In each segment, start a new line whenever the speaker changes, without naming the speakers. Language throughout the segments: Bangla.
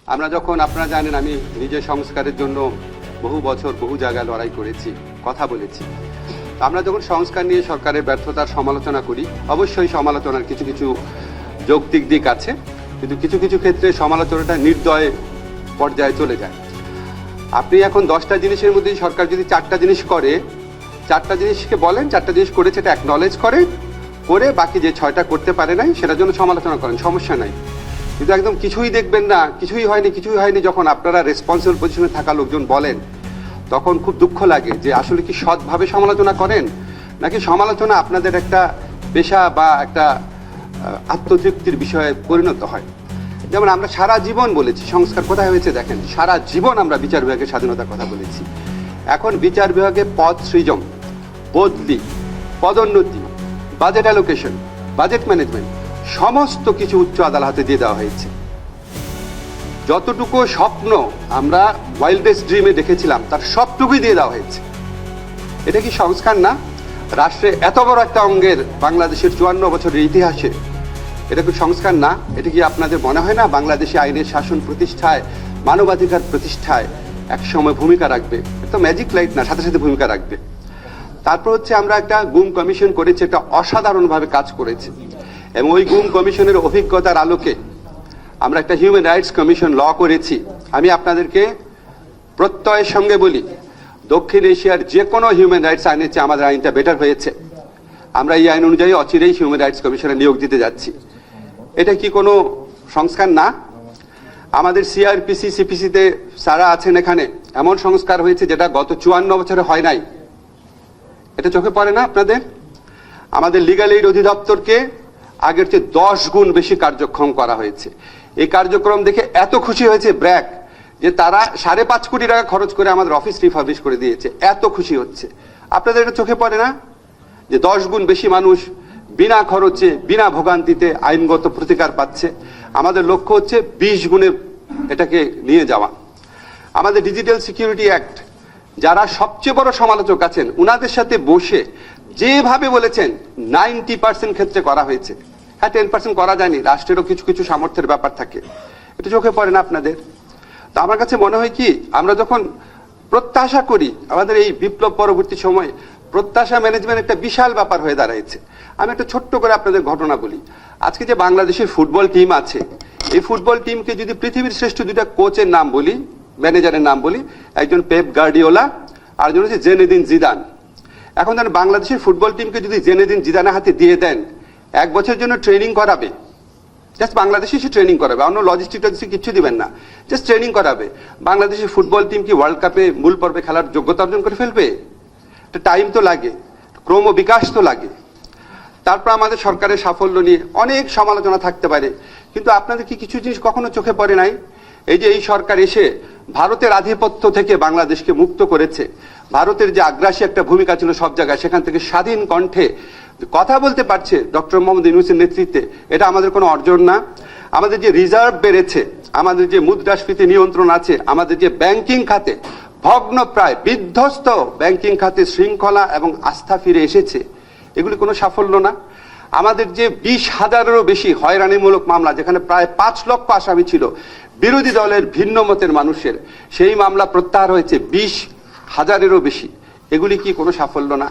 আমরা যখন আপনারা জানেন আমি নিজের সংস্কারের জন্য বহু বছর বহু জায়গায় লড়াই করেছি, কথা বলেছি। আমরা যখন সংস্কার নিয়ে সরকারের ব্যর্থতার সমালোচনা করি, অবশ্যই সমালোচনার কিছু কিছু যৌক্তিক দিক আছে, কিন্তু কিছু কিছু ক্ষেত্রে সমালোচনাটা নির্দয় পর্যায়ে চলে যায়। আপনি এখন 10টা জিনিসের মধ্যে সরকার যদি 4টা জিনিস করে, 4টা জিনিসকে বলেন 4টা জিনিস করেছে এটা অ্যাকনলেজ করেন, করে বাকি যে 6টা করতে পারে নাই সেটার জন্য সমালোচনা করেন, সমস্যা নাই। কিন্তু একদম কিছুই দেখবেন না, কিছুই হয়নি যখন আপনারা রেসপন্সিবল পজিশনে থাকা লোকজন বলেন, তখন খুব দুঃখ লাগে যে আসলে কি সৎভাবে সমালোচনা করেন নাকি সমালোচনা আপনাদের একটা পেশা বা একটা আত্মতৃপ্তির বিষয়ে পরিণত হয়। যেমন আমরা সারা জীবন বলেছি সংস্কার কোথায় হয়েছে দেখেন, সারা জীবন আমরা বিচার বিভাগের স্বাধীনতার কথা বলেছি। এখন বিচার বিভাগে পদ সৃজন, বদলি, পদোন্নতি, বাজেট অ্যালোকেশন, বাজেট ম্যানেজমেন্ট সমস্ত কিছু উচ্চ আদালতে দিয়ে দেওয়া হয়েছে। যতটুকু স্বপ্ন আমরা ওয়াইল্ডেস্ট ড্রিমে দেখেছিলাম তার সবটুকুই দিয়ে দেওয়া হয়েছে। এটা কি সংস্কার না? রাষ্ট্রে এত বড় একটা অঙ্গের বাংলাদেশের 54 বছরের ইতিহাসে এটা কি সংস্কার না? এটা কি আপনাদের মনে হয় না বাংলাদেশে আইনের শাসন প্রতিষ্ঠায়, মানবাধিকার প্রতিষ্ঠায় একসময় ভূমিকা রাখবে? এটা তো ম্যাজিক লাইট না, সাথে সাথে ভূমিকা রাখবে। তারপর হচ্ছে আমরা একটা গুম কমিশন করেছি, এটা অসাধারণভাবে কাজ করেছে, এবং ওই গুম কমিশনের অভিজ্ঞতার আলোকে আমরা একটা হিউম্যান রাইটস কমিশন ল করেছি। আমি আপনাদেরকে প্রত্যয়ের সঙ্গে বলি, দক্ষিণ এশিয়ার যে কোনো হিউম্যান রাইটস আইনের চেয়ে আমাদের আইনটা বেটার হয়েছে। আমরা এই আইন অনুযায়ী অচিরেই হিউম্যান রাইটস কমিশনে নিয়োগ দিতে যাচ্ছি। এটা কি কোনো সংস্কার না? আমাদের সিআরপিসি, সিপিসিতে যারা আছেন এখানে, এমন সংস্কার হয়েছে যেটা গত 54 বছরে হয় নাই। এটা চোখে পড়ে না আপনাদের? আমাদের লিগ্যাল এইড অধিদপ্তরকে আগের চেয়ে 10 গুণ বেশি কার্যক্ষম করা হয়েছে। এই কার্যক্রম দেখে এত খুশি হয়েছে ব্র্যাক, যে তারা 5.5 কোটি টাকা খরচ করে আমাদের অফিস রিফার্বিশ করে দিয়েছে, এত খুশি হচ্ছে। আপনাদের এটা চোখে পড়ে না যে 10 গুণ বেশি মানুষ বিনা খরচে, বিনা ভোগান্তিতে আইনগত প্রতিকার পাচ্ছে? আমাদের লক্ষ্য হচ্ছে 20 গুণে এটাকে নিয়ে যাওয়া। আমাদের ডিজিটাল সিকিউরিটি অ্যাক্ট, যারা সবচেয়ে বড় সমালোচক আছেন উনাদের সাথে বসে যেভাবে বলেছেন 90% ক্ষেত্রে করা হয়েছে। হ্যাঁ, 10% করা যায়নি, রাষ্ট্রেরও কিছু কিছু সামর্থ্যের ব্যাপার থাকে। এটা চোখে পড়ে না আপনাদের? তো আমার কাছে মনে হয় কি, আমরা যখন প্রত্যাশা করি, আমাদের এই বিপ্লব পরবর্তী সময়ে প্রত্যাশা ম্যানেজমেন্ট একটা বিশাল ব্যাপার হয়ে দাঁড়াইছে। আমি একটা ছোট্ট করে আপনাদের ঘটনা বলি। আজকে যে বাংলাদেশের ফুটবল টিম আছে, এই ফুটবল টিমকে যদি পৃথিবীর শ্রেষ্ঠ 2টা কোচের নাম বলি, ম্যানেজারের নাম বলি, একজন পেপ গার্ডিওলা আর একজন হচ্ছে জেনেদিন জিদান। এখন যেন বাংলাদেশের ফুটবল টিমকে যদি জেনেদিন জিদানের হাতে দিয়ে দেন, 1 বছরের জন্য ট্রেনিং করাবে, জাস্ট বাংলাদেশে সে ট্রেনিং করাবে, অন্য লজিস্টিক কিছু দিবেন না, জাস্ট ট্রেনিং করাবে। বাংলাদেশের ফুটবল টিম কি ওয়ার্ল্ড কাপে মূল পর্বে খেলার যোগ্যতা অর্জন করে ফেলবে? টাইম তো লাগে, ক্রম বিকাশ তো লাগে। তারপর আমাদের সরকারের সাফল্য নিয়ে অনেক সমালোচনা থাকতে পারে, কিন্তু আপনাদের কি কিছু জিনিস কখনো চোখে পড়ে নাই? এই যে এই সরকার এসে ভারতের আধিপত্য থেকে বাংলাদেশকে মুক্ত করেছে, ভারতের যে আগ্রাসী একটা ভূমিকা ছিল সব জায়গায়, সেখান থেকে স্বাধীন কণ্ঠে কথা বলতে পারছে ডক্টর মোহাম্মদ ইউনূসের নেতৃত্বে, এটা আমাদের কোনো অর্জন না? আমাদের যে রিজার্ভ বেড়েছে, আমাদের যে মুদ্রাস্ফীতি নিয়ন্ত্রণ আছে, আমাদের যে ব্যাংকিং খাতে ভগ্ন প্রায় বিধ্বস্ত ব্যাংকিং খাতে শৃঙ্খলা এবং আস্থা ফিরে এসেছে, এগুলি কোনো সাফল্য না? আমাদের যে 20,000-এরও বেশি হয়রানিমূলক মামলা, যেখানে প্রায় 5 লক্ষ আসামি ছিল বিরোধী দলের ভিন্ন মতের মানুষের, সেই মামলা প্রত্যাহার হয়েছে 20,000-এরও বেশি, এগুলি কি কোনো সাফল্য না?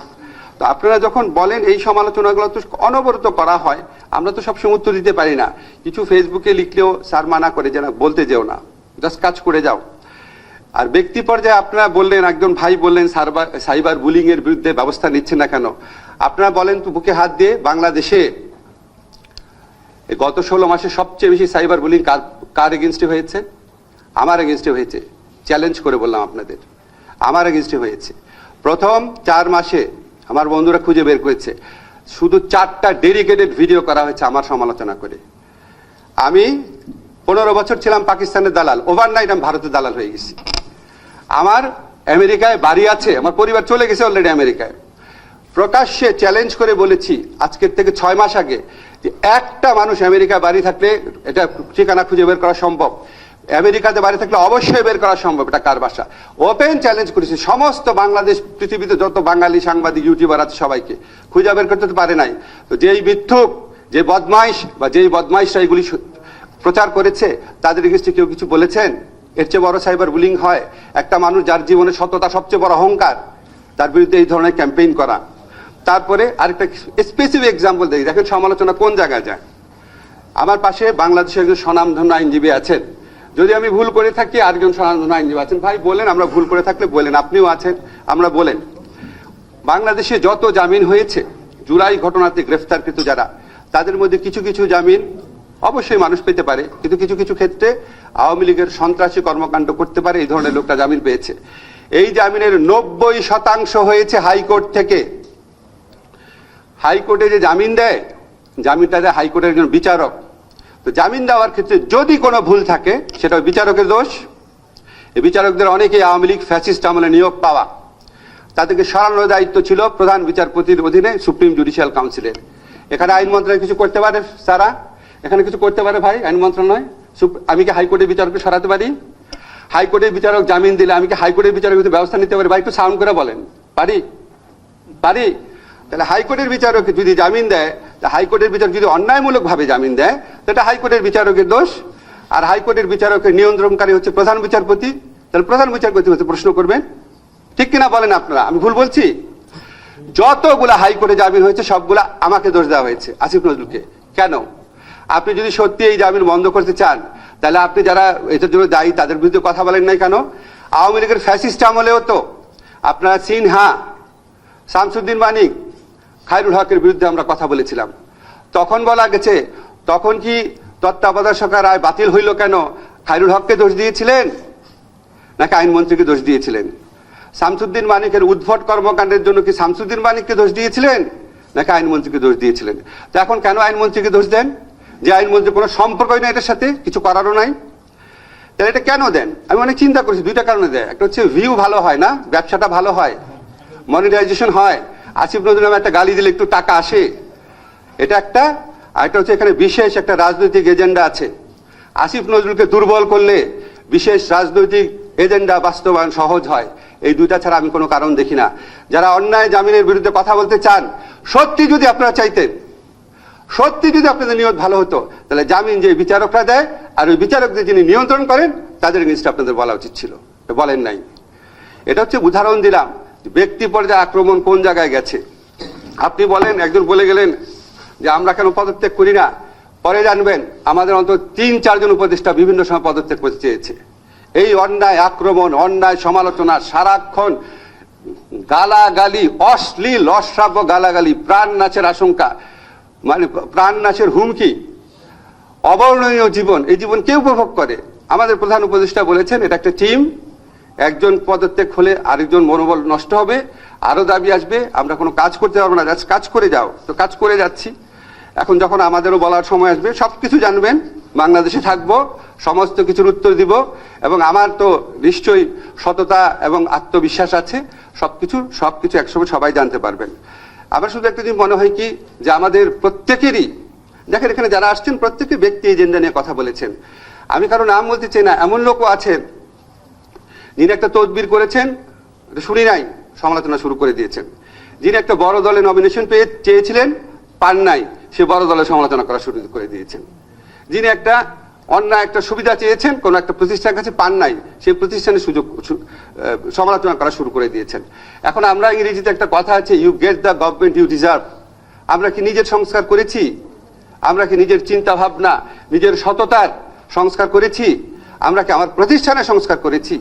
তো আপনারা যখন বলেন এই সমালোচনাগুলো তো অনবরত করা হয়, আমরা তো সবসময় উত্তর দিতে পারি না। কিছু ফেসবুকে লিখলেও স্যার মানা করে যে না, বলতে যেও না, জাস্ট কাজ করে যাও। আর ব্যক্তি পর্যায়ে আপনারা বললেন, একজন ভাই বললেন সাইবার বুলিং এর বিরুদ্ধে ব্যবস্থা নিচ্ছে না কেন? আপনারা বলেন তো বুকে হাত দিয়ে, বাংলাদেশে গত 16 মাসে সবচেয়ে বেশি সাইবার বুলিং কার এগেনস্টে হয়েছে? আমার এগেনস্টে হয়েছে। চ্যালেঞ্জ করে বললাম আপনাদের, আমার এগেনস্টে হয়েছে। প্রথম 4 মাসে আমার বন্ধুরা খুঁজে বের করেছে, শুধু 4টা ডেডিকেটেড ভিডিও করা হয়েছে আমার সমালোচনা করে। আমি 15 বছর ছিলাম পাকিস্তানের দালাল, ওভারনাইট আমি ভারতের দালাল হয়ে গেছি। আমার আমেরিকায় বাড়ি আছে, আমার পরিবার চলে গেছে অলরেডি আমেরিকায়। প্রকাশ্যে চ্যালেঞ্জ করে বলেছি আজকের থেকে 6 মাস আগে যে একটা মানুষ আমেরিকায় বাড়ি থাকলে এটা ঠিকানা খুঁজে বের করা সম্ভব, আমেরিকাতে বাড়ি থাকলে অবশ্যই বের করা সম্ভব এটা কার বাসা। ওপেন চ্যালেঞ্জ করেছি সমস্ত বাংলাদেশ, পৃথিবীতে যত বাঙালি সাংবাদিক, ইউটিউবার আছে সবাইকে, খুঁজে বের করতে পারে নাই। তো যেই মিথ্যুক, যে বদমাইশ বা যেই বদমাইশরা এগুলি প্রচার করেছে তাদের এগেইনস্টে কেউ কিছু বলেছেন? এর চেয়ে বড় সাইবার বুলিং হয়? একটা মানুষ যার জীবনে সততা সবচেয়ে বড় অহংকার, তার বিরুদ্ধে এই ধরনের ক্যাম্পেইন করা। তারপরে আরেকটা স্পেসিফিক এক্সাম্পল দেখি, দেখেন সমালোচনা কোন জায়গায় যায়। আমার পাশে বাংলাদেশের একজন স্বনামধন্য আইনজীবী আছেন, যদি আমি ভুল করে থাকি আরেকজন স্বনামধন্য আইনজীবী আছেন, ভাই বলেন, আমরা ভুল করে থাকলে বলেন, আপনিও আছেন, আমরা বলেন। বাংলাদেশে যত জামিন হয়েছে জুলাই ঘটনাতে গ্রেফতারকৃত যারা, তাদের মধ্যে কিছু কিছু জামিন অবশ্যই মানুষ পেতে পারে, কিন্তু কিছু কিছু ক্ষেত্রে আওয়ামী লীগের সন্ত্রাসী কর্মকাণ্ড করতে পারে এই ধরনের লোকটা জামিন পেয়েছে। এই জামিনের 90% হয়েছে হাইকোর্ট থেকে। হাইকোর্টে যে জামিন দেয়, জামিনটা দেয় হাইকোর্টের একজন বিচারক। তো জামিন দেওয়ার ক্ষেত্রে যদি কোনো ভুল থাকে সেটা বিচারকের দোষ। এই বিচারকদের অনেকেই আওয়ামী লীগ ফ্যাসিস্ট আমলে নিয়োগ পাওয়া, তাদেরকে সরানোর দায়িত্ব ছিল প্রধান বিচারপতির অধীনে সুপ্রিম জুডিশিয়াল কাউন্সিলের। এখানে আইন মন্ত্রণালয় কিছু করতে পারে? সারা এখানে কিছু করতে পারে ভাই আইন মন্ত্রণালয়? আমি কি হাইকোর্টের বিচারককে সরাতে পারি? হাইকোর্টের বিচারক জামিন দিলে আমি কি হাইকোর্টের বিচারকের ব্যবস্থা নিতে পারি? ভাই একটু সাউন্ড করে বলেন, পারি? পারি? তাহলে হাইকোর্টের বিচারক যদি জামিন দেয়, হাইকোর্টের বিচারক যদি অন্যায়মূলক ভাবে জামিন দেয়, সেটা হাইকোর্টের বিচারকের দোষ। আর হাইকোর্টের বিচারকের নিয়ন্ত্রণকারী হচ্ছে প্রধান বিচারপতি, তাহলে প্রধান বিচারপতি হচ্ছে প্রশ্ন করবেন। ঠিক কিনা বলেন আপনারা? আমি ভুল বলছি? যতগুলা হাইকোর্টে জামিন হয়েছে সবগুলা আমাকে দোষ দেওয়া হয়েছে, আসিফ নজরুলকে। কেন? আপনি যদি সত্যি এই জামিন বন্ধ করতে চান, তাহলে আপনি যারা এটার জন্য দায়ী তাদের বিরুদ্ধে কথা বলেন নাই কেন? আওয়ামী লীগের ফ্যাসিস্ট আমলেও তো আপনারা সিনহা, শামসুদ্দিন মানিক, খায়রুল হকের বিরুদ্ধে আমরা কথা বলেছিলাম। তখন বলা গেছে, তখন কি তত্ত্বাবধায়ক সরকার রায় বাতিল হইল কেন? খায়রুল হককে দোষ দিয়েছিলেন নাকি আইনমন্ত্রীকে দোষ দিয়েছিলেন? শামসুদ্দিন মানিকের উদ্ভট কর্মকাণ্ডের জন্য কি শামসুদ্দিন মানিককে দোষ দিয়েছিলেন নাকি আইনমন্ত্রীকে দোষ দিয়েছিলেন? তো এখন কেন আইনমন্ত্রীকে দোষ দেন? যে আইনমন্ত্রীর কোনো সম্পর্কই নাই এটার সাথে, কিছু করারও নাই, তাহলে এটা কেন দেন? আমি অনেক চিন্তা করছি, দুইটা কারণে দেয়। একটা হচ্ছে ভিউ ভালো হয় না, ব্যবসাটা ভালো হয়, মনিটাইজেশন হয়, আসিফ নজরুল নামে একটা গালি দিলে একটু টাকা আসে, এটা একটা। আর একটা হচ্ছে এখানে বিশেষ একটা রাজনৈতিক এজেন্ডা আছে। আসিফ নজরুলকে দুর্বল করলে বিশেষ রাজনৈতিক এজেন্ডা বাস্তবায়ন সহজ হয়। এই দুইটা ছাড়া আমি কোনো কারণ দেখি না। যারা অন্যায় জামিনের বিরুদ্ধে কথা বলতে চান, সত্যি যদি আপনারা চাইতেন, সত্যি যদি আপনাদের নিয়ত ভালো হতো, তাহলে জামিন যে বিচারকরা দেয় আর ওই বিচারকদের যিনি নিয়ন্ত্রণ করেন তাদের এগেইনস্টে আপনাদের বলা উচিত ছিল, বলেন নাই। এটা হচ্ছে উদাহরণ দিলাম ব্যক্তি পর্যায়ে আক্রমণ কোন জায়গায় গেছে। আপনি বলেন, একজন বলে গেলেন যে আমরা কেন পদত্যাগ করি না, পরে জানবেন আমাদের অন্তত 3-4 জন উপদেষ্টা বিভিন্ন সময় পদত্যাগ করতে চেয়েছে। এই অন্যায় আক্রমণ, অন্যায় সমালোচনা, সারাক্ষণ গালাগালি, অশ্লীল অশ্রাব্য গালাগালি, প্রাণ নাশের আশঙ্কা, মানে প্রাণ নাশের হুমকি, অবর্ণনীয় জীবন, এই জীবন কে উপভোগ করে? আমাদের প্রধান উপদেষ্টা বলেছেন এটা একটা টিম, একজন পদত্যাগ হলে আরেকজন মনোবল নষ্ট হবে, আরো দাবি আসবে, আমরা কোনো কাজ করতে পারবো না, কাজ করে যাও। তো কাজ করে যাচ্ছি। এখন যখন আমাদেরও বলার সময় আসবে সবকিছু জানবেন, বাংলাদেশে থাকবো, সমস্ত কিছুর উত্তর দিব, এবং আমার তো নিশ্চয়ই সততা এবং আত্মবিশ্বাস আছে, সবকিছু একসময় সবাই জানতে পারবেন। আমার শুধু একটা জিনিস মনে হয় কি, যে আমাদের প্রত্যেকেরই, দেখেন এখানে যারা আসছেন প্রত্যেকে ব্যক্তি এজেন্ডা নিয়ে কথা বলেছেন। আমি কারো নাম বলতে চাই না, এমন লোকও আছেন যিনি একটা তদবির করেছেন, শুনি নাই, সমালোচনা শুরু করে দিয়েছেন। যিনি একটা বড় দলে নমিনেশন চেয়েছিলেন, পান নাই, সে বড় দলের সমালোচনা করা শুরু করে দিয়েছেন। যিনি একটা অন্যায় একটা সুবিধা চেয়েছেন কোন একটা প্রতিষ্ঠানের কাছে, পান নাই, সেই প্রতিষ্ঠানের সমালোচনা করা শুরু করে দিয়েছেন। এখন আমরা ইংরেজিতে একটা কথা আছে, you get the government you deserve. আমরা কি নিজের সংস্কার করেছি? আমরা কি নিজের চিন্তা ভাবনা, নিজের সততার সংস্কার করেছি? আমরা কি আমার প্রতিষ্ঠানের সংস্কার করেছি?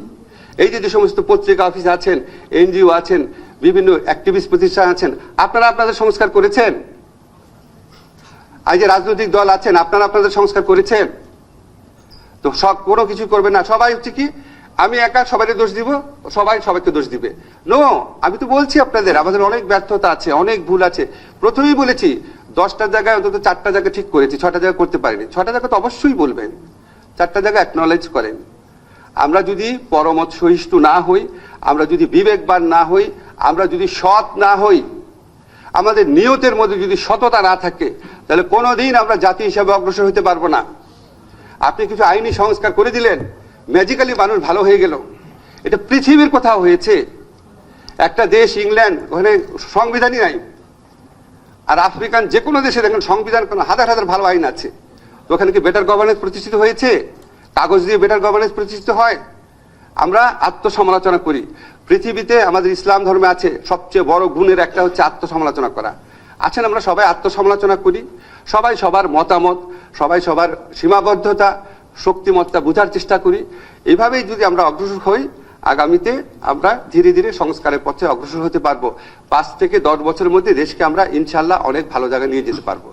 এই যে সমস্ত পত্রিকা অফিস আছেন, এনজিও আছেন, বিভিন্ন অ্যাক্টিভিস্ট প্রতিষ্ঠান আছেন, আপনারা আপনাদের সংস্কার করেছেন? এই যে রাজনৈতিক দল আছেন, আপনারা আপনাদের সংস্কার করেছেন? তো সব কোনো কিছু করবে না, সবাই হচ্ছে কি আমি একা সবাইকে দোষ দিব, সবাই সবাইকে দোষ দিবে। নো, আমি তো বলছি আপনাদের আমাদের অনেক ব্যর্থতা আছে, অনেক ভুল আছে। প্রথমেই বলেছি 10টা জায়গায় অন্তত 4টা জায়গা ঠিক করেছি, 6টা জায়গা করতে পারিনি। 6টা জায়গা তো অবশ্যই বলবেন, 4টা জায়গা অ্যাকনলেজ করেন। আমরা যদি পরমত সহিষ্ণু না হই, আমরা যদি বিবেকবান না হই, আমরা যদি সৎ না হই, আমাদের নিয়তের মধ্যে যদি সততা না থাকে, তাহলে কোনোদিন আমরা জাতি হিসাবে অগ্রসর হতে পারবো না। আপনি কিছু আইনি সংস্কার করে দিলেন, ম্যাজিক্যালি মানুষ ভালো হয়ে গেল, এটা পৃথিবীর কোথাও হয়েছে? একটা দেশ ইংল্যান্ড, ওখানে সংবিধানই নাই। আর আফ্রিকান যে কোনো দেশে দেখেন সংবিধান, কোনো হাজার হাজার ভালো আইন আছে, তো ওখানে কি বেটার গভর্নেন্স প্রতিষ্ঠিত হয়েছে? কাগজ দিয়ে বেটার গভর্নেন্স প্রতিষ্ঠিত হয়? আমরা আত্মসমালোচনা করি। পৃথিবীতে আমাদের ইসলাম ধর্মে আছে সবচেয়ে বড় গুণের একটা হচ্ছে আত্মসমালোচনা করা। আছেন, আমরা সবাই আত্মসমালোচনা করি, সবাই সবার মতামত, সবাই সবার সীমাবদ্ধতা, শক্তিমত্তা বোঝার চেষ্টা করি। এইভাবেই যদি আমরা অগ্রসর হই, আগামীতে আমরা ধীরে ধীরে সংস্কারের পথে অগ্রসর হতে পারবো। 5 থেকে 10 বছরের মধ্যে দেশকে আমরা ইনশাল্লাহ অনেক ভালো জায়গায় নিয়ে যেতে পারবো।